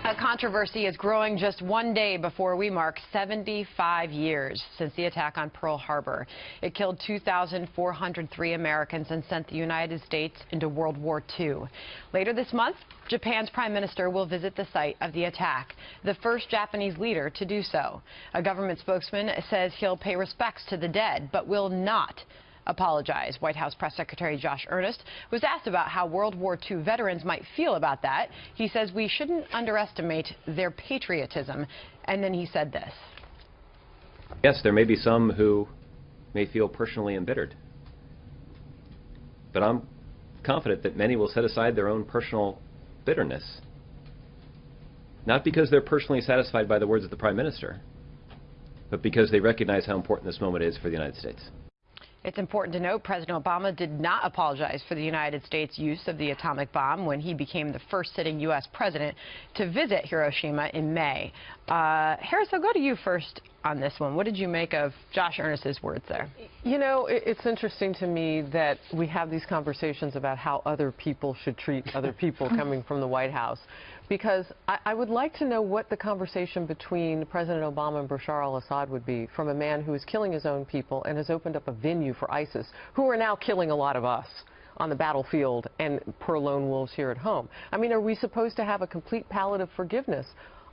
A controversy is growing just one day before we mark 75 years since the attack on Pearl Harbor. It killed 2,403 Americans and sent the United States into World War II. Later this month, Japan's prime minister will visit the site of the attack, the first Japanese leader to do so. A government spokesman says he'll pay respects to the dead, but will not apologize. White House Press Secretary Josh Earnest was asked about how World War II veterans might feel about that. He says we shouldn't underestimate their patriotism. And then he said this. Yes, there may be some who may feel personally embittered. But I'm confident that many will set aside their own personal bitterness. Not because they're personally satisfied by the words of the Prime Minister, but because they recognize how important this moment is for the United States. It's important to note President Obama did not apologize for the United States' use of the atomic bomb when he became the first sitting U.S. president to visit Hiroshima in May. Harris, I'll go to you first on this one. What did you make of Josh Earnest's words there? You know, it's interesting to me that we have these conversations about how other people should treat other people coming from the White House, because I would like to know what the conversation between President Obama and Bashar al-Assad would be from a man who is killing his own people and has opened up a venue for ISIS, who are now killing a lot of us on the battlefield and per lone wolves here at home. I mean, are we supposed to have a complete palette of forgiveness?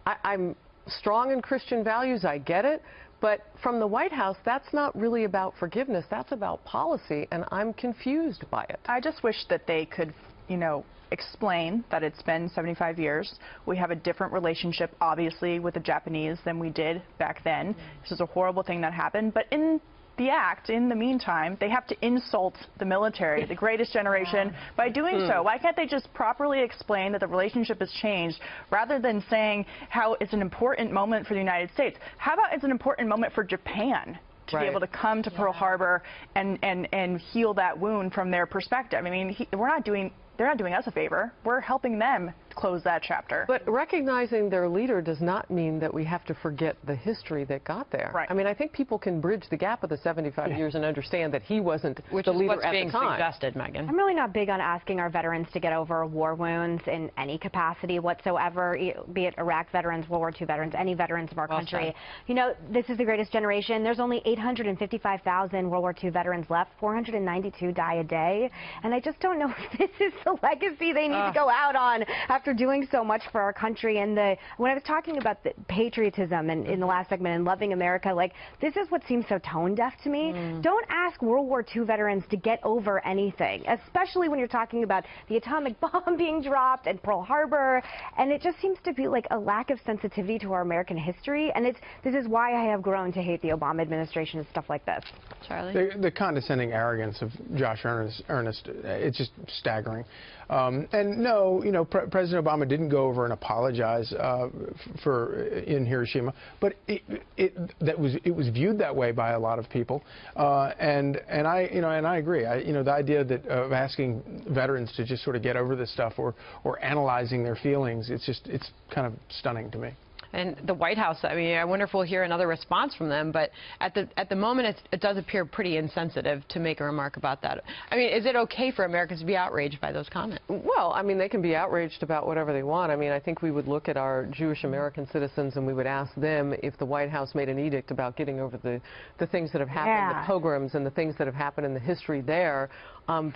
I'm strong in Christian values, I get it, but from the White House, that's not really about forgiveness, that's about policy, and I'm confused by it. I just wish that they could, you know, explain that it's been 75 years. We have a different relationship, obviously, with the Japanese than we did back then. This is a horrible thing that happened, but in the act, in the meantime, they have to insult the military, the greatest generation, by doing so. Why can't they just properly explain that the relationship has changed, rather than saying how it's an important moment for the United States? How about it's an important moment for Japan to be able to come to Pearl Harbor and heal that wound from their perspective? I mean, they're not doing us a favor. We're helping them close that chapter. But recognizing their leader does not mean that we have to forget the history that got there. Right. I mean, I think people can bridge the gap of the 75 years and understand that he wasn't the leader at the time. Which is what's being suggested, Megan. I'm really not big on asking our veterans to get over war wounds in any capacity whatsoever, be it Iraq veterans, World War II veterans, any veterans of our country. You know, this is the greatest generation. There's only 855,000 World War II veterans left. 492 die a day. And I just don't know if this is the legacy they need to go out on after doing so much for our country. And when I was talking about the patriotism and in the last segment and loving America, like, this is what seems so tone deaf to me. Don't ask World War II veterans to get over anything, especially when you're talking about the atomic bomb being dropped and Pearl Harbor. And it just seems to be like a lack of sensitivity to our American history. And this is why I have grown to hate the Obama administration and stuff like this. Charlie? The condescending arrogance of Josh Earnest, it's just staggering. And no, you know, President Obama didn't go over and apologize in Hiroshima, but it was viewed that way by a lot of people, and I agree. The idea that of asking veterans to just sort of get over this stuff or analyzing their feelings, it's kind of stunning to me. And the White House, I mean, I wonder if we'll hear another response from them, but at the moment it does appear pretty insensitive to make a remark about that. I mean, is it okay for Americans to be outraged by those comments? Well, I mean, they can be outraged about whatever they want. I mean, I think we would look at our Jewish American citizens and we would ask them if the White House made an edict about getting over the things that have happened, the pogroms and the things that have happened in the history there.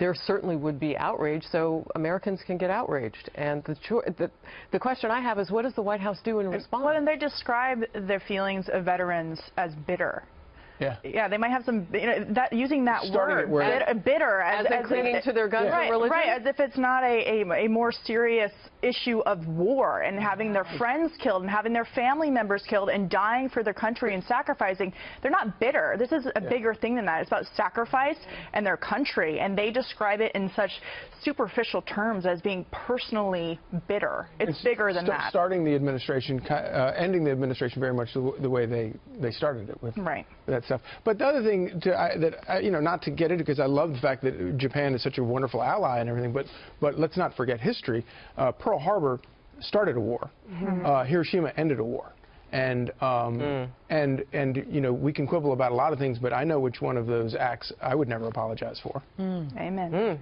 There certainly would be outrage, so Americans can get outraged. And the question I have is, what does the White House do in response? Well, and they describe their feelings of veterans as bitter. Yeah, they might have some, using that word, bitter, as clinging to their guns and religion? Right, as if it's not a more serious issue of war and having their friends killed and having their family members killed and dying for their country and sacrificing. They're not bitter. This is a bigger thing than that. It's about sacrifice and their country, and they describe it in such superficial terms as being personally bitter. It's bigger than that. Starting the administration, ending the administration very much the way they started it with that stuff. But the other thing, not to get into, because I love the fact that Japan is such a wonderful ally and everything, but let's not forget history. Pearl Harbor started a war. Hiroshima ended a war. And we can quibble about a lot of things, but I know which one of those acts I would never apologize for. Amen.